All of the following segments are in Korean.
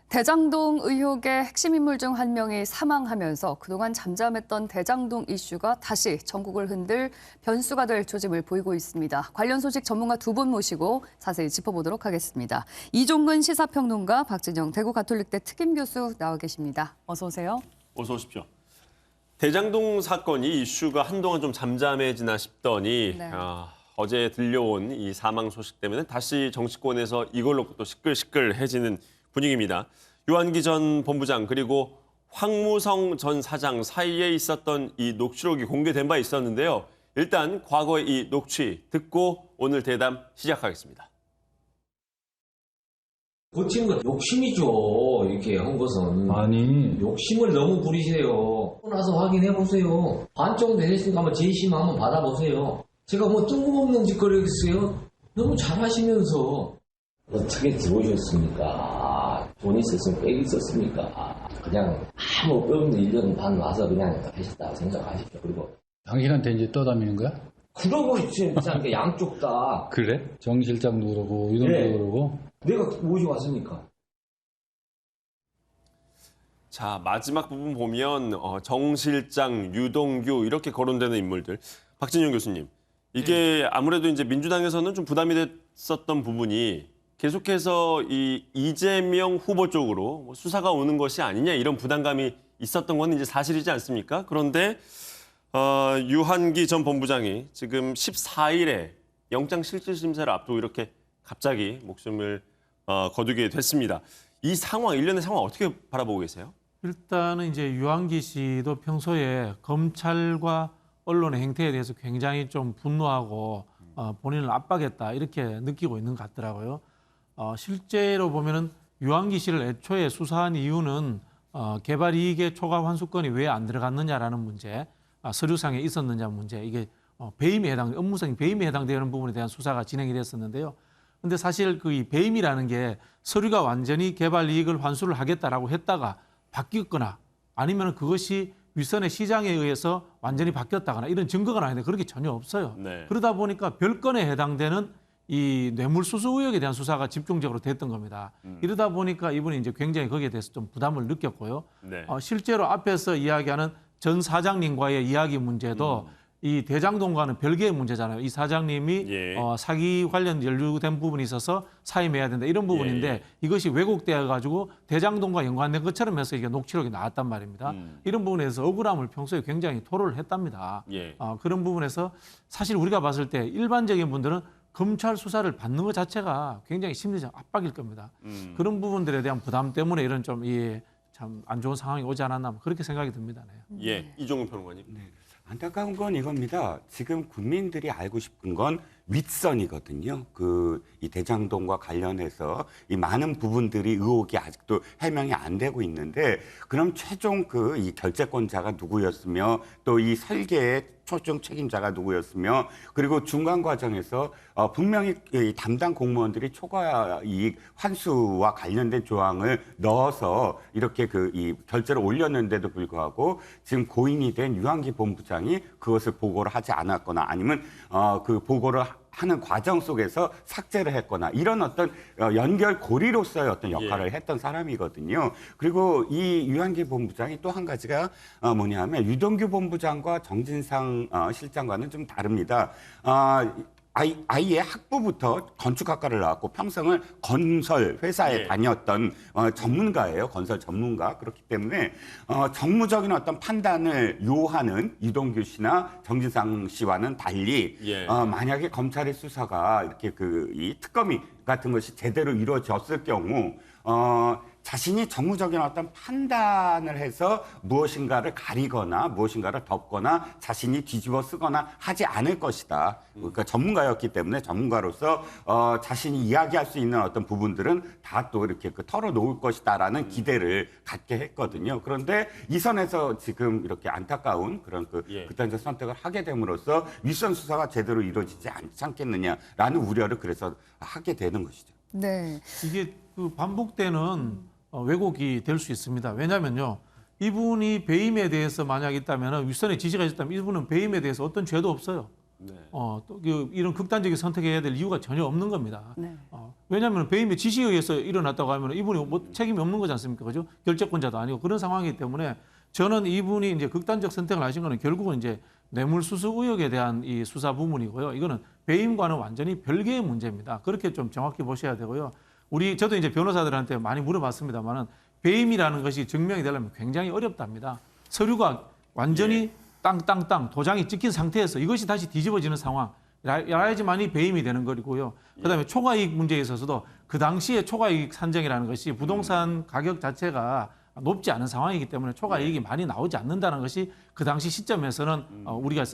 대장동 의혹의 핵심 인물 중 한 명이 사망하면서 그동안 잠잠했던 대장동 이슈가 다시 전국을 흔들 변수가 될 조짐을 보이고 있습니다. 관련 소식 전문가 두 분 모시고 자세히 짚어보도록 하겠습니다. 이종근 시사평론가, 박진영 대구가톨릭대 특임교수 나와 계십니다. 어서 오세요. 어서 오십시오. 대장동 사건이 이슈가 한동안 좀 잠잠해지나 싶더니 네. 어제 들려온 이 사망 소식 때문에 다시 정치권에서 이걸로 또 시끌시끌해지는 분위기입니다. 유한기 전 본부장 그리고 황무성 전 사장 사이에 있었던 이 녹취록이 공개된 바 있었는데요. 일단 과거의 이 녹취 듣고 오늘 대담 시작하겠습니다. 고치는 건 욕심이죠. 이렇게 한 것은. 아니, 욕심을 너무 부리세요. 나서 확인해 보세요. 반 정도 되셨으니까 한번 재심 한번 받아보세요. 제가 뭐 뜬금없는 짓거리 했어요? 너무 잘하시면서. 어떻게 들어오셨습니까? 돈 있었으면 빽 있었습니까? 그냥 아무 뼈 없는 1년 반 와서 그냥 하셨다고 생각하십시오. 그리고 당신한테 이제 떠다니는 거야? 그러고 있으니까 양쪽 다 그래? 정 실장도 그러고 유동도 네. 그러고. 내가 모시고 왔으니까. 자, 마지막 부분 보면 정 실장, 유동규 이렇게 거론되는 인물들. 박진영 교수님, 이게 아무래도 이제 민주당에서는 좀 부담이 됐었던 부분이 계속해서 이 이재명 후보 쪽으로 뭐 수사가 오는 것이 아니냐 이런 부담감이 있었던 건 이제 사실이지 않습니까? 그런데 유한기 전 본부장이 지금 14일에 영장실질심사를 앞두고 이렇게 갑자기 목숨을 거두게 됐습니다. 이 상황, 일련의 상황 어떻게 바라보고 계세요? 일단은 이제 유한기 씨도 평소에 검찰과 언론의 행태에 대해서 굉장히 좀 분노하고 본인을 압박했다 이렇게 느끼고 있는 것 같더라고요. 실제로 보면은 유한기 씨를 애초에 수사한 이유는 개발 이익의 초과 환수권이 왜 안 들어갔느냐라는 문제, 서류상에 있었느냐 문제, 이게 배임에 업무상 배임에 해당되는 부분에 대한 수사가 진행이 됐었는데요. 근데 사실 그 이 배임이라는 게 서류가 완전히 개발 이익을 환수를 하겠다라고 했다가 바뀌었거나 아니면 그것이 윗선의 시장에 의해서 완전히 바뀌었다거나 이런 증거가 나는데 그런 게 전혀 없어요. 네. 그러다 보니까 별건에 해당되는 이 뇌물수수 의혹에 대한 수사가 집중적으로 됐던 겁니다. 이러다 보니까 이분이 이제 굉장히 거기에 대해서 좀 부담을 느꼈고요. 네. 실제로 앞에서 이야기하는 전 사장님과의 이야기 문제도 이 대장동과는 별개의 문제잖아요. 이 사장님이 예. 사기 관련 연루된 부분이 있어서 사임해야 된다 이런 부분인데 예. 이것이 왜곡되어 가지고 대장동과 연관된 것처럼 해서 이게 녹취록이 나왔단 말입니다. 이런 부분에서 억울함을 평소에 굉장히 토로를 했답니다. 예. 그런 부분에서 사실 우리가 봤을 때 일반적인 분들은 검찰 수사를 받는 것 자체가 굉장히 심리적 압박일 겁니다. 그런 부분들에 대한 부담 때문에 이런 좀 참 안 좋은 상황이 오지 않았나 그렇게 생각이 듭니다. 네. 예, 이종훈 평론가님. 안타까운 건 이겁니다. 지금 국민들이 알고 싶은 건 윗선이거든요. 이 대장동과 관련해서 이 많은 부분들이 의혹이 아직도 해명이 안 되고 있는데, 그럼 최종 이 결재권자가 누구였으며 또 이 설계의 최종 책임자가 누구였으며, 그리고 중간 과정에서 분명히 이 담당 공무원들이 초과 이익 환수와 관련된 조항을 넣어서 이렇게 이 결재를 올렸는데도 불구하고 지금 고인이 된 유한기 본부장이 그것을 보고를 하지 않았거나 아니면 그 보고를 하는 과정 속에서 삭제를 했거나 이런 어떤 연결고리로서의 어떤 역할을 했던 사람이거든요. 그리고 이 유한기 본부장이 또 한 가지가 뭐냐면 유동규 본부장과 정진상 실장과는 좀 다릅니다. 아이의 학부부터 건축학과를 나왔고 평생을 건설 회사에 다녔던 전문가예요. 건설 전문가. 그렇기 때문에 정무적인 어떤 판단을 요하는 유동규 씨나 정진상 씨와는 달리 만약에 검찰의 수사가 이렇게 이 특검이 같은 것이 제대로 이루어졌을 경우 자신이 정무적인 어떤 판단을 해서 무엇인가를 가리거나 무엇인가를 덮거나 자신이 뒤집어 쓰거나 하지 않을 것이다. 그러니까 전문가였기 때문에 전문가로서 자신이 이야기할 수 있는 어떤 부분들은 다 또 이렇게 털어놓을 것이다라는 기대를 갖게 했거든요. 그런데 이 선에서 지금 이렇게 안타까운 그런 극단적 선택을 하게 됨으로써 윗선 수사가 제대로 이루어지지 않지 않겠느냐라는 우려를 그래서 하게 되는 것이죠. 네. 이게 반복되는 왜곡이 될 수 있습니다. 왜냐하면요. 이분이 배임에 대해서 만약 있다면 윗선의 지시가 있었다면 이분은 배임에 대해서 어떤 죄도 없어요. 네. 이런 극단적인 선택해야 될 이유가 전혀 없는 겁니다. 네. 왜냐하면 배임의 지시에 의해서 일어났다고 하면 이분이 뭐 책임이 없는 거지 않습니까? 그죠? 결재권자도 아니고 그런 상황이기 때문에 저는 이분이 이제 극단적 선택을 하신 거는 결국은 이제 뇌물수수 의혹에 대한 이 수사 부문이고요. 이거는 배임과는 완전히 별개의 문제입니다. 그렇게 좀 정확히 보셔야 되고요. 저도 이제 변호사들한테 많이 물어봤습니다만은 배임이라는 것이 증명이 되려면 굉장히 어렵답니다. 서류가 완전히 땅땅땅 도장이 찍힌 상태에서 이것이 다시 뒤집어지는 상황이라야지만이 배임이 되는 거고요. 그다음에 초과이익 문제에 있어서도 그 당시에 초과이익 산정이라는 것이 부동산 가격 자체가 높지 않은 상황이기 때문에 초과이익이 많이 나오지 않는다는 것이 그 당시 시점에서는 우리가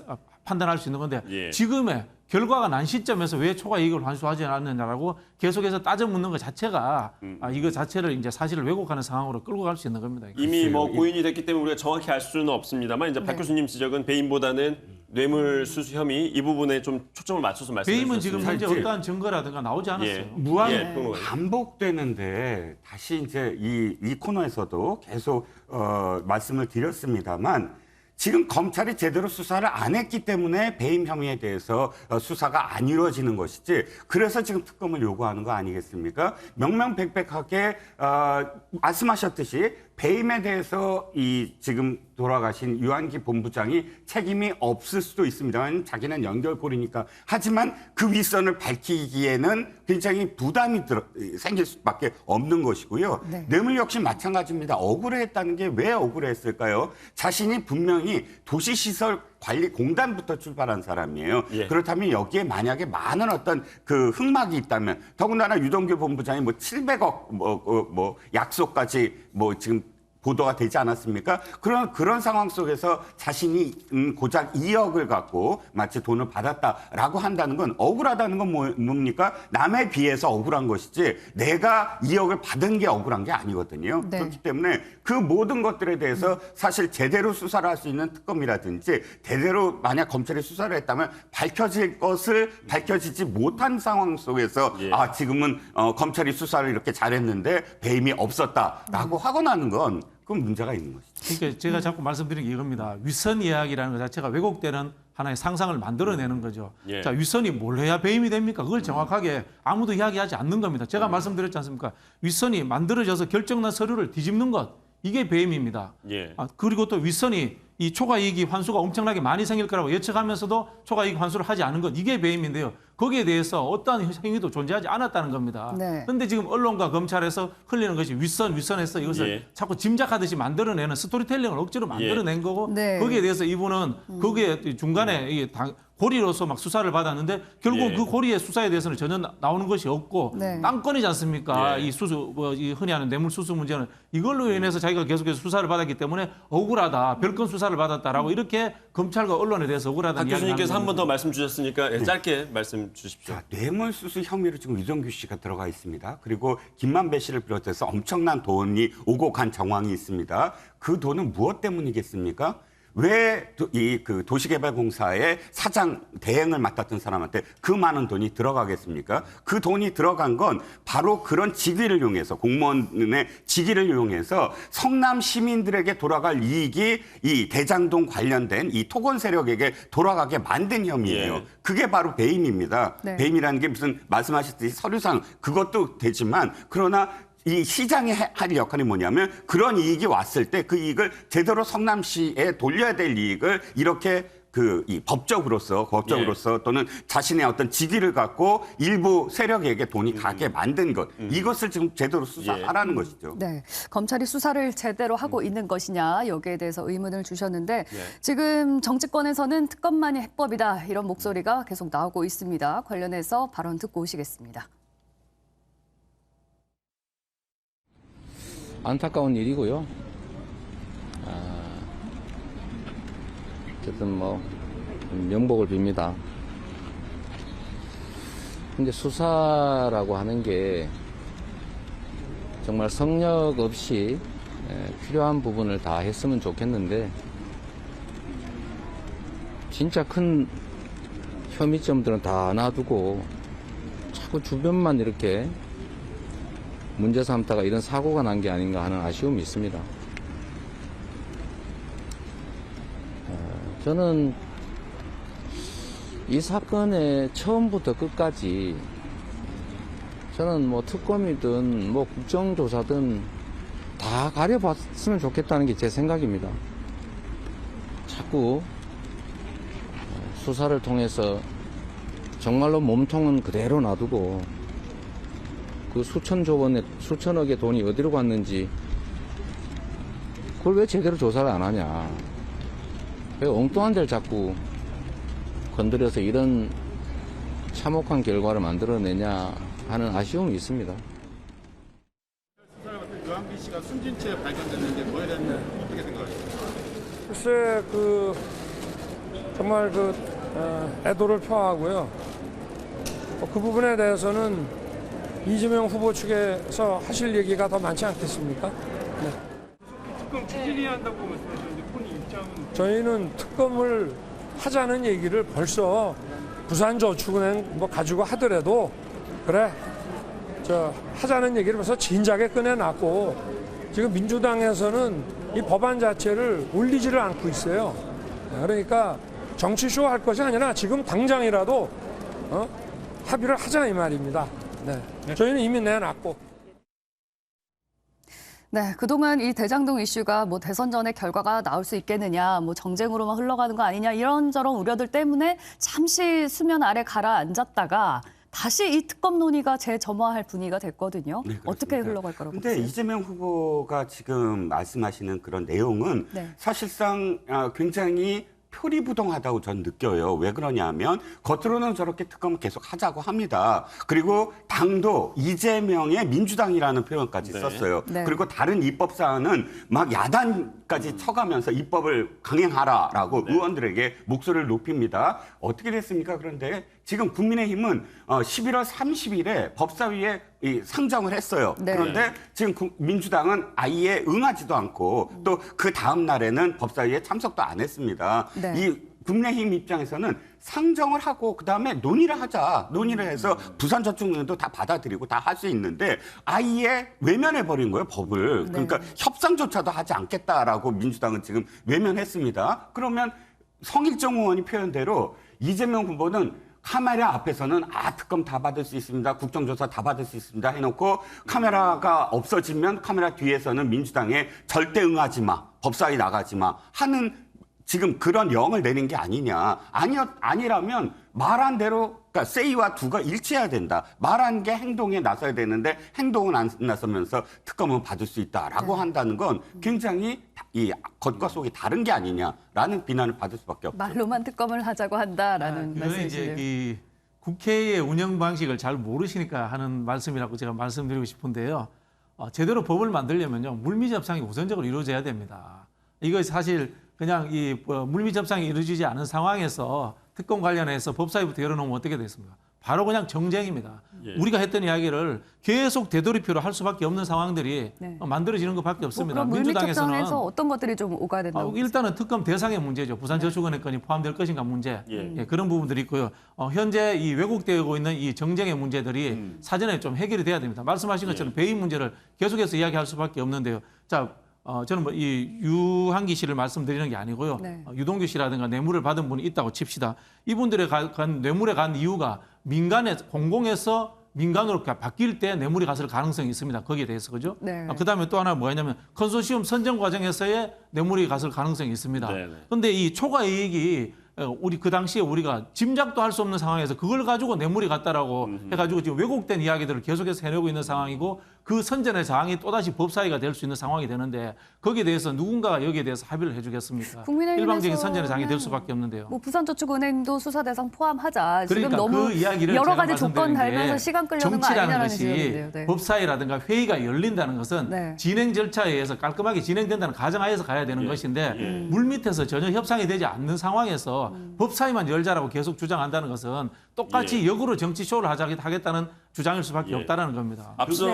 판단할 수 있는 건데 지금의 결과가 난 시점에서 왜 초과이익을 환수하지 않느냐라고 계속해서 따져 묻는 것 자체가 이거 자체를 이제 사실을 왜곡하는 상황으로 끌고 갈 수 있는 겁니다. 이미 뭐 고인이 됐기 때문에 우리가 정확히 알 수는 없습니다만 이제 박 교수님 지적은 배임보다는 뇌물수수 혐의 이 부분에 좀 초점을 맞춰서 말씀해 배임은 주셨습니다. 지금 현재 어떠한 증거라든가 나오지 않았어요. 반복되는데 다시 이제 이 코너에서도 계속 말씀을 드렸습니다만 지금 검찰이 제대로 수사를 안 했기 때문에 배임 혐의에 대해서 수사가 안 이루어지는 것이지 그래서 지금 특검을 요구하는 거 아니겠습니까? 명명백백하게 말씀하셨듯이 배임에 대해서 이 지금 돌아가신 유한기 본부장이 책임이 없을 수도 있습니다만 자기는 연결고리니까 하지만 그 윗선을 밝히기에는 굉장히 부담이 생길 수밖에 없는 것이고요. 네. 뇌물 역시 마찬가지입니다. 억울했다는 게 왜 억울했을까요? 자신이 분명히 도시시설관리공단부터 출발한 사람이에요. 그렇다면 여기에 만약에 많은 어떤 그 흑막이 있다면 더군다나 유동규 본부장이 뭐 700억 약속까지 뭐 지금 보도가 되지 않았습니까? 그런 상황 속에서 자신이 고작 2억을 갖고 마치 돈을 받았다라고 한다는 건 억울하다는 건 뭡니까? 남에 비해서 억울한 것이지 내가 2억을 받은 게 억울한 게 아니거든요. 네. 그렇기 때문에 그 모든 것들에 대해서 사실 제대로 수사를 할 수 있는 특검이라든지 제대로 만약 검찰이 수사를 했다면 밝혀질 것을 밝혀지지 못한 상황 속에서 지금은 검찰이 수사를 이렇게 잘했는데 배임이 없었다라고 하고 나는 건 그건 문제가 있는 것이죠. 그러니까 제가 자꾸 말씀드린 게 이겁니다. 윗선 이야기라는 것 자체가 왜곡되는 하나의 상상을 만들어내는 거죠. 자, 윗선이 뭘 해야 배임이 됩니까? 그걸 정확하게 아무도 이야기하지 않는 겁니다. 제가 말씀드렸지 않습니까? 윗선이 만들어져서 결정난 서류를 뒤집는 것, 이게 배임입니다. 그리고 또 윗선이 이 초과이익이 환수가 엄청나게 많이 생길 거라고 예측하면서도 초과이익 환수를 하지 않은 것, 이게 배임인데요. 거기에 대해서 어떠한 행위도 존재하지 않았다는 겁니다. 그런데 지금 언론과 검찰에서 흘리는 것이 윗선에서 이것을 자꾸 짐작하듯이 만들어내는 스토리텔링을 억지로 만들어낸 거고 거기에 대해서 이분은 거기에 중간에 이게 고리로서 막 수사를 받았는데 결국 그 고리의 수사에 대해서는 전혀 나오는 것이 없고 땅건이지 않습니까? 이 이 흔히 하는 뇌물수수 문제는 이걸로 인해서 자기가 계속해서 수사를 받았기 때문에 억울하다, 별건 수사를 받았다라고 이렇게 검찰과 언론에 대해서 억울하다는 박 교수님께서 한 번 더 말씀 주셨으니까 짧게 말씀 주십시오. 자, 뇌물수수 혐의로 지금 유동규 씨가 들어가 있습니다. 그리고 김만배 씨를 비롯해서 엄청난 돈이 오고 간 정황이 있습니다. 그 돈은 무엇 때문이겠습니까? 왜 그 도시개발공사의 사장 대행을 맡았던 사람한테 그 많은 돈이 들어가겠습니까? 그 돈이 들어간 건 바로 그런 직위를 이용해서 공무원의 직위를 이용해서 성남 시민들에게 돌아갈 이익이 이 대장동 관련된 이 토건 세력에게 돌아가게 만든 혐의예요. 그게 바로 배임입니다. 배임이라는 게 무슨 말씀하셨듯이 서류상 그것도 되지만 그러나 이 시장이 할 역할이 뭐냐면 그런 이익이 왔을 때 그 이익을 제대로 성남시에 돌려야 될 이익을 이렇게 이 법적으로서 또는 자신의 어떤 직위를 갖고 일부 세력에게 돈이 가게 만든 것 이것을 지금 제대로 수사하라는 것이죠. 네, 검찰이 수사를 제대로 하고 있는 것이냐 여기에 대해서 의문을 주셨는데 지금 정치권에서는 특검만이 해법이다 이런 목소리가 계속 나오고 있습니다. 관련해서 발언 듣고 오시겠습니다. 안타까운 일이고요. 어쨌든 뭐 명복을 빕니다. 근데 수사라고 하는 게 정말 성역 없이 필요한 부분을 다 했으면 좋겠는데 진짜 큰 혐의점들은 다 놔두고 자꾸 주변만 이렇게 문제 삼다가 이런 사고가 난 게 아닌가 하는 아쉬움이 있습니다. 저는 이 사건의 처음부터 끝까지 저는 뭐 특검이든 뭐 국정조사든 다 가려봤으면 좋겠다는 게 제 생각입니다. 자꾸 수사를 통해서 정말로 몸통은 그대로 놔두고 그 수천억의 돈이 어디로 갔는지 그걸 왜 제대로 조사를 안 하냐. 왜 엉뚱한 데를 자꾸 건드려서 이런 참혹한 결과를 만들어내냐 하는 아쉬움이 있습니다. 유한기 씨가 숨진 채 발견됐는데 그거에 대해서 어떻게 생각하세요? 글쎄, 정말 애도를 표하고요. 그 부분에 대해서는 이재명 후보 측에서 하실 얘기가 더 많지 않겠습니까? 네. 특검 추진해야 한다고 말씀하셨는데 본인 입장은? 저희는 특검을 하자는 얘기를 벌써 부산저축은행 뭐 가지고 하더라도 그래 하자는 얘기를 벌써 진작에 꺼내놨고 지금 민주당에서는 이 법안 자체를 올리지를 않고 있어요. 그러니까 정치쇼 할 것이 아니라 지금 당장이라도 합의를 하자 이 말입니다. 네. 저희는 이미 내놨고. 네, 그동안 이 대장동 이슈가 뭐 대선 전에 결과가 나올 수 있겠느냐, 뭐 정쟁으로만 흘러가는 거 아니냐 이런저런 우려들 때문에 잠시 수면 아래 가라앉았다가 다시 이 특검 논의가 재점화할 분위기가 됐거든요. 네, 어떻게 흘러갈 거라고 근데 보세요? 이재명 후보가 지금 말씀하시는 그런 내용은 네. 사실상 굉장히 표리부동하다고 전 느껴요. 왜 그러냐면 겉으로는 저렇게 특검을 계속 하자고 합니다. 그리고 당도 이재명의 민주당이라는 표현까지 네. 썼어요. 네. 그리고 다른 입법 사안은 막 야단까지 쳐가면서 입법을 강행하라라고 의원들에게 목소리를 높입니다. 어떻게 됐습니까? 그런데 지금 국민의힘은 11월 30일에 법사위에 상정을 했어요. 네. 그런데 지금 민주당은 아예 응하지도 않고 또 그 다음 날에는 법사위에 참석도 안 했습니다. 네. 이 국민의힘 입장에서는 상정을 하고 그다음에 논의를 하자. 논의를 해서 부산저축은행도 다 받아들이고 다 할 수 있는데 아예 외면해버린 거예요, 법을. 그러니까 협상조차도 하지 않겠다라고 민주당은 지금 외면했습니다. 그러면 성일정 의원이 표현대로 이재명 후보는 카메라 앞에서는 특검 다 받을 수 있습니다. 국정조사 다 받을 수 있습니다. 해놓고 카메라가 없어지면 카메라 뒤에서는 민주당에 절대 응하지 마. 법사위 나가지 마. 하는 지금 그런 영을 내는 게 아니냐. 아니라면 말한 대로 그러니까 say와 do가 일치해야 된다. 말한 게 행동에 나서야 되는데 행동은 안 나서면서 특검은 받을 수 있다라고 한다는 건 굉장히 이 겉과 속이 다른 게 아니냐라는 비난을 받을 수밖에 없죠. 말로만 특검을 하자고 한다라는 그거는 말씀이시네요. 이제 이 국회의 운영 방식을 잘 모르시니까 하는 말씀이라고 제가 말씀드리고 싶은데요. 제대로 법을 만들려면요 물밑 협상이 우선적으로 이루어져야 됩니다. 이거 사실 그냥 이 물밑 협상이 이루어지지 않은 상황에서 특검 관련해서 법사위부터 열어놓으면 어떻게 됐습니까? 바로 그냥 정쟁입니다. 예. 우리가 했던 이야기를 계속 되돌이표로 할 수밖에 없는 상황들이 네. 만들어지는 것밖에 없습니다. 그럼 물밑 협상에서 어떤 것들이 좀 오가야 된다고 보세요? 일단은 특검 대상의 문제죠. 부산저축은행 건이 포함될 것인가 문제. 예. 그런 부분들이 있고요. 현재 이 왜곡되고 있는 이 정쟁의 문제들이 사전에 좀 해결이 돼야 됩니다. 말씀하신 것처럼 배임 문제를 계속해서 이야기할 수밖에 없는데요. 자, 저는 뭐 이 유한기 씨를 말씀드리는 게 아니고요. 네. 유동규 씨라든가 뇌물을 받은 분이 있다고 칩시다. 이분들의 뇌물에 간 이유가 공공에서 민간으로 바뀔 때 뇌물이 갔을 가능성이 있습니다. 거기에 대해서 그죠? 네. 그다음에 또 하나 뭐냐면 컨소시엄 선정 과정에서의 뇌물이 갔을 가능성이 있습니다. 그런데 이 초과 이익이 우리 그 당시에 우리가 짐작도 할 수 없는 상황에서 그걸 가지고 뇌물이 갔다라고 해가지고 지금 왜곡된 이야기들을 계속해서 해내고 있는 상황이고 그 선전의 사항이 또다시 법사위가 될 수 있는 상황이 되는데 거기에 대해서 누군가가 여기에 대해서 합의를 해주겠습니까? 일방적인 선전의 사항이 될 수밖에 없는데요. 뭐 부산저축은행도 수사 대상 포함하자. 그러니까 지금 너무 그 이야기를 여러 제가 가지 조건 말씀드린 게 달면서 시간 끌려는 거 정치라는 아니냐는 것이 지적인데요. 네. 법사위라든가 회의가 열린다는 것은 네. 진행 절차에 의해서 깔끔하게 진행된다는 가정하에서 가야 되는 것인데 물밑에서 전혀 협상이 되지 않는 상황에서 법사위만 열자라고 계속 주장한다는 것은 똑같이 역으로 정치쇼를 하겠다는 주장일 수밖에 없다라는 겁니다. 앞서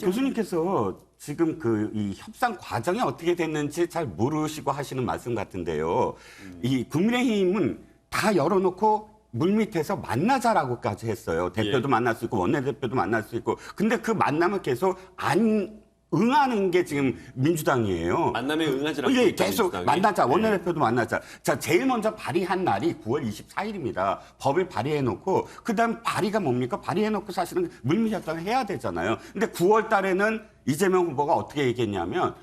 교수님께서 지금 이 협상 과정이 어떻게 됐는지 잘 모르시고 하시는 말씀 같은데요. 이 국민의힘은 다 열어놓고 물밑에서 만나자라고까지 했어요. 대표도 만날 수 있고 원내대표도 만날 수 있고. 근데 그 만남을 계속 안 응하는 게 지금 민주당이에요. 만남에 응하지 않고 예, 있다, 계속 민주당이. 만나자. 네. 원내대표도 만나자. 자, 제일 먼저 발의한 날이 9월 24일입니다. 법을 발의해놓고 그다음 발의가 뭡니까? 발의해놓고 사실은 물밑협상을 해야 되잖아요. 근데 9월 달에는 이재명 후보가 어떻게 얘기했냐면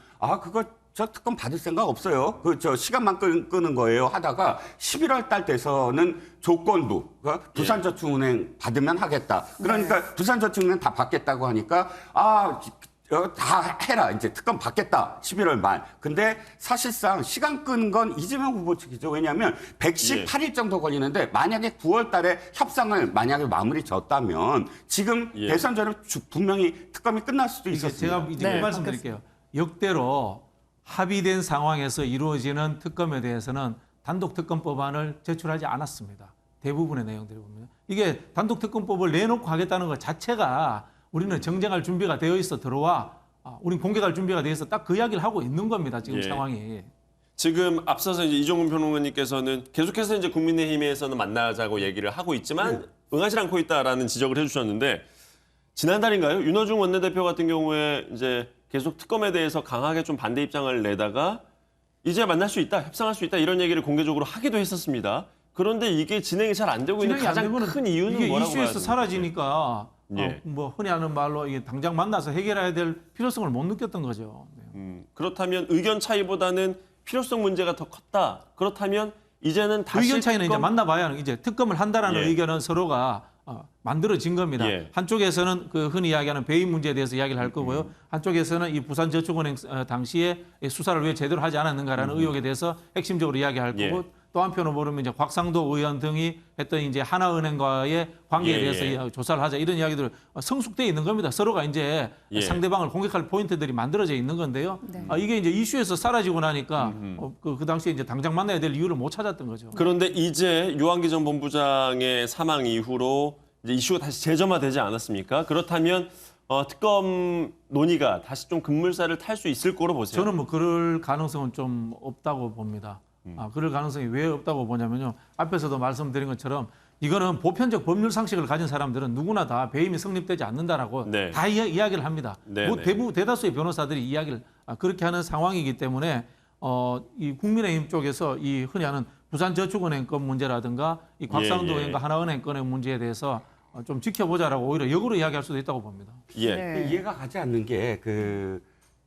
그거 저 특검 받을 생각 없어요. 저 시간만 끄는 거예요. 하다가 11월 달 돼서는 조건부 부산저축은행 받으면 하겠다. 그러니까 부산저축은행 다 받겠다고 하니까 다 해라. 이제 특검 받겠다. 11월 말. 근데 사실상 시간 끄는 건 이재명 후보 측이죠. 왜냐하면 118일 정도 걸리는데 만약에 9월 달에 협상을 만약에 마무리 졌다면 지금 대선 전에 분명히 특검이 끝날 수도 있었습니다. 제가 이제 그 말씀드릴게요. 역대로 합의된 상황에서 이루어지는 특검에 대해서는 단독 특검 법안을 제출하지 않았습니다. 대부분의 내용들을 보면. 이게 단독 특검법을 내놓고 하겠다는 것 자체가 우리는 정쟁할 준비가 되어 있어 들어와. 우린 공격할 준비가 되어 있어 딱 그 이야기를 하고 있는 겁니다. 지금 상황이. 지금 앞서서 이제 이종훈 평론가님께서는 계속해서 이제 국민의힘에서는 만나자고 얘기를 하고 있지만 응하지 않고 있다라는 지적을 해주셨는데 지난달인가요? 윤호중 원내대표 같은 경우에 이제 계속 특검에 대해서 강하게 좀 반대 입장을 내다가 이제 만날 수 있다, 협상할 수 있다 이런 얘기를 공개적으로 하기도 했었습니다. 그런데 이게 진행이 잘 안 되고 있는 가장 큰 이유는 이게 뭐라고 이슈에서 봐야 사라지니까 예. 뭐 흔히 하는 말로 이게 당장 만나서 해결해야 될 필요성을 못 느꼈던 거죠. 그렇다면 의견 차이보다는 필요성 문제가 더 컸다. 그렇다면 이제는 다시 의견 차이는 이제 특검- 만나봐야 이제 특검을 한다라는 예. 의견은 서로가 만들어진 겁니다. 예. 한쪽에서는 그 흔히 이야기하는 배임 문제에 대해서 이야기를 할 거고요. 한쪽에서는 이 부산저축은행 당시에 수사를 왜 제대로 하지 않았는가라는 의혹에 대해서 핵심적으로 이야기할 예. 거고 또 한편으로 보면 이제 곽상도 의원 등이 했던 이제 하나은행과의 관계에 예, 대해서 예. 조사를 하자 이런 이야기들 성숙돼 있는 겁니다. 서로가 이제 예. 상대방을 공격할 포인트들이 만들어져 있는 건데요. 네. 이게 이제 이슈에서 사라지고 나니까 그 당시에 이제 당장 만나야 될 이유를 못 찾았던 거죠. 그런데 이제 유한기 전 본부장의 사망 이후로 이제 이슈가 다시 재점화되지 않았습니까? 그렇다면 특검 논의가 다시 좀 급물살을 탈 수 있을 거로 보세요. 저는 뭐 그럴 가능성은 좀 없다고 봅니다. 그럴 가능성이 왜 없다고 보냐면요. 앞에서도 말씀드린 것처럼 이거는 보편적 법률 상식을 가진 사람들은 누구나 다 배임이 성립되지 않는다라고 네. 다 이야기를 합니다. 네, 뭐 네. 대다수의 변호사들이 이야기를 그렇게 하는 상황이기 때문에 이 국민의힘 쪽에서 이 흔히 하는 부산저축은행 건 문제라든가 이 곽상도 예, 예. 은행과 하나은행 건의 문제에 대해서 좀 지켜보자라고 오히려 역으로 이야기할 수도 있다고 봅니다. 예. 네. 이해가 가지 않는 게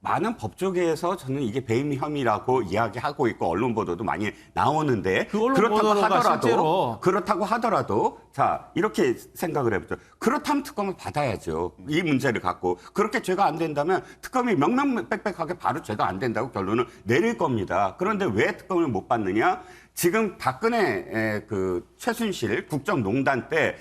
많은 법조계에서 저는 이게 배임 혐의라고 이야기하고 있고 언론 보도도 많이 나오는데 그 언론 보도가 실제로 그렇다고 하더라도 자 이렇게 생각을 해보죠. 그렇다면 특검을 받아야죠. 이 문제를 갖고 그렇게 죄가 안 된다면 특검이 명명백백하게 바로 죄가 안 된다고 결론을 내릴 겁니다. 그런데 왜 특검을 못 받느냐? 지금 박근혜 최순실 국정농단 때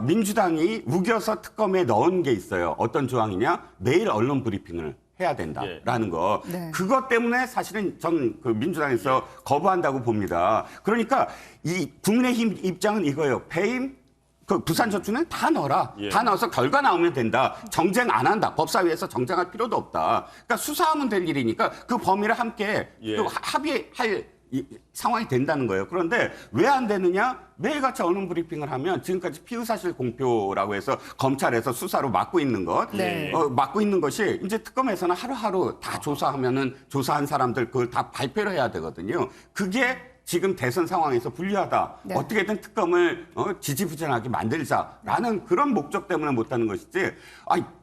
민주당이 우겨서 특검에 넣은 게 있어요. 어떤 조항이냐? 매일 언론 브리핑을 해야 된다라는 거. 네. 그것 때문에 사실은 전 민주당에서 거부한다고 봅니다. 그러니까 이 국민의힘 입장은 이거예요. 배임 부산저축은 다 넣어라. 예. 다 넣어서 결과 나오면 된다. 정쟁 안 한다. 법사위에서 정쟁할 필요도 없다. 그러니까 수사하면 될 일이니까 그 범위를 함께 예. 합의할 상황이 된다는 거예요. 그런데 왜 안 되느냐? 매일같이 언론 브리핑을 하면 지금까지 피의사실 공표라고 해서 검찰에서 수사로 막고 있는 것, 네. 막고 있는 것이 이제 특검에서는 하루하루 다 조사하면은 조사한 사람들 그걸 다 발표를 해야 되거든요. 그게 지금 대선 상황에서 불리하다. 네. 어떻게든 특검을 지지부진하게 만들자라는 그런 목적 때문에 못하는 것이지.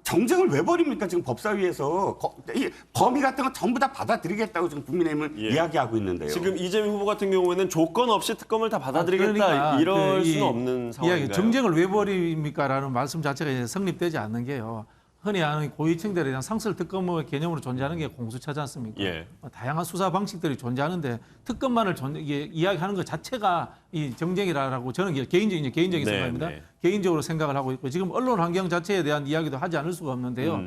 정쟁을 왜 벌입니까? 지금 법사위에서 이 범위 같은 거 전부 다 받아들이겠다고 지금 국민의힘은 예. 이야기하고 있는데요. 지금 이재명 후보 같은 경우에는 조건 없이 특검을 다 받아들이겠다 그러니까 이럴 이 수는 없는 상황인가요? 정쟁을 왜 벌입니까라는 말씀 자체가 이제 성립되지 않는 게요. 흔히 하는 고위층들에 대한 상설 특검의 개념으로 존재하는 게 공수처지 않습니까? 예. 다양한 수사 방식들이 존재하는데 특검만을 이야기하는 것 자체가 이 정쟁이라고 저는 개인적인 네, 생각입니다. 네. 개인적으로 생각을 하고 있고 지금 언론 환경 자체에 대한 이야기도 하지 않을 수가 없는데요.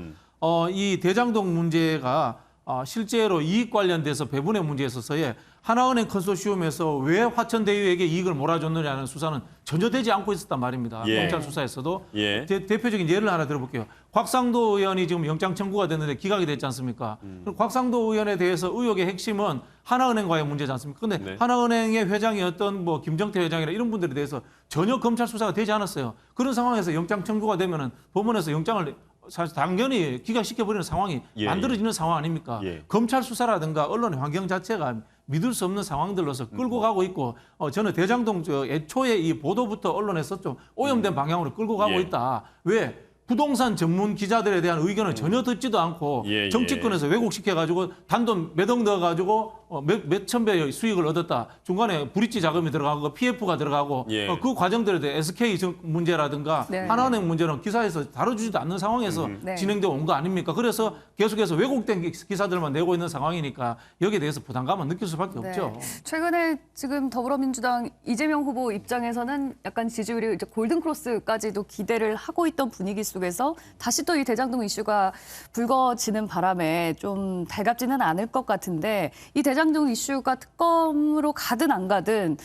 이 대장동 문제가 실제로 이익 관련돼서 배분의 문제에 있어서의 하나은행 컨소시엄에서 왜 화천대유에게 이익을 몰아줬느냐는 수사는 전혀 되지 않고 있었단 말입니다. 예. 검찰 수사에서도. 예. 대표적인 예를 하나 들어볼게요. 곽상도 의원이 지금 영장 청구가 됐는데 기각이 됐지 않습니까? 그럼 곽상도 의원에 대해서 의혹의 핵심은 하나은행과의 문제지 않습니까? 근데 네. 하나은행의 회장이었던 뭐 김정태 회장이나 이런 분들에 대해서 전혀 검찰 수사가 되지 않았어요. 그런 상황에서 영장 청구가 되면은 법원에서 영장을 사실 당연히 기각시켜버리는 상황이 예, 만들어지는 상황 아닙니까? 예. 검찰 수사라든가 언론의 환경 자체가 믿을 수 없는 상황들로서 끌고 가고 있고 저는 대장동 애초에 이 보도부터 언론에서 좀 오염된 방향으로 끌고 가고 예. 있다. 왜? 부동산 전문 기자들에 대한 의견을 전혀 듣지도 않고 예, 정치권에서 왜곡시켜가지고 단돈 몇 억 넣어가지고 몇천 배의 수익을 얻었다. 중간에 브릿지 자금이 들어가고 PF가 들어가고 예. 그 과정들에 대해 SK 문제라든가 네. 하나은행 문제는 기사에서 다뤄주지도 않는 상황에서 네. 진행되어 온 거 아닙니까? 그래서 계속해서 왜곡된 기사들만 내고 있는 상황이니까 여기에 대해서 부담감은 느낄 수밖에 네. 없죠. 최근에 지금 더불어민주당 이재명 후보 입장에서는 약간 지지율이 이제 골든크로스까지도 기대를 하고 있던 분위기 속에서 다시 또 이 대장동 이슈가 불거지는 바람에 좀 달갑지는 않을 것 같은데 이 대장동 이슈가 특검으로 가든 안 가든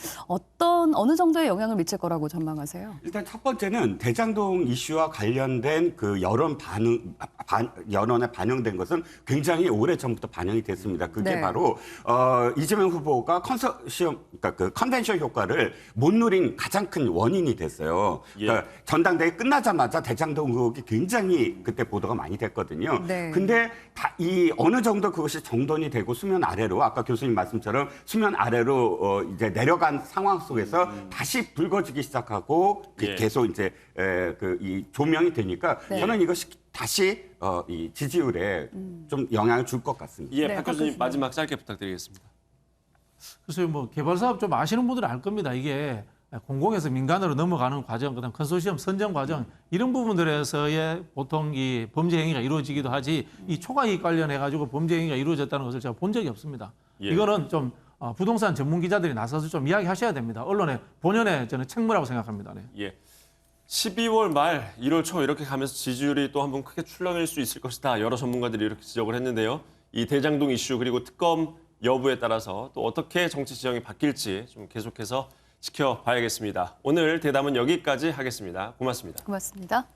어느 정도의 영향을 미칠 거라고 전망하세요? 일단 첫 번째는 대장동 이슈와 관련된 그 여론에 반영된 것은 굉장히 오래 전부터 반영이 됐습니다. 그게 네. 바로 이재명 후보가 그러니까 그 컨벤션 효과를 못 누린 가장 큰 원인이 됐어요. 예. 그러니까 전당대회 끝나자마자 대장동 의혹이 굉장히 그때 보도가 많이 됐거든요. 네. 근데 이 어느 정도 그것이 정돈이 되고 수면 아래로 아까 교수님 말씀처럼 수면 아래로 이제 내려간 상황 속에서 다시 불거지기 시작하고 예. 계속 이제 이 조명이 되니까 네. 저는 이것이 다시 이 지지율에 좀 영향을 줄 것 같습니다. 예, 네, 박 박 교수님 교수님. 마지막 짧게 부탁드리겠습니다. 그래서 뭐 개발 사업 좀 아시는 분들은 알 겁니다. 이게 공공에서 민간으로 넘어가는 과정, 그다음 컨소시엄 선정 과정 이런 부분들에서의 보통 이 범죄 행위가 이루어지기도 하지 이 초과이익 관련해 가지고 범죄 행위가 이루어졌다는 것을 제가 본 적이 없습니다. 예. 이거는 좀 부동산 전문 기자들이 나서서 좀 이야기하셔야 됩니다. 언론의 본연의 저는 책무라고 생각합니다. 네. 예. 12월 말, 1월 초 이렇게 가면서 지지율이 또 한번 크게 출렁일 수 있을 것이다. 여러 전문가들이 이렇게 지적을 했는데요. 이 대장동 이슈 그리고 특검 여부에 따라서 또 어떻게 정치 지형이 바뀔지 좀 계속해서 지켜봐야겠습니다. 오늘 대담은 여기까지 하겠습니다. 고맙습니다. 고맙습니다.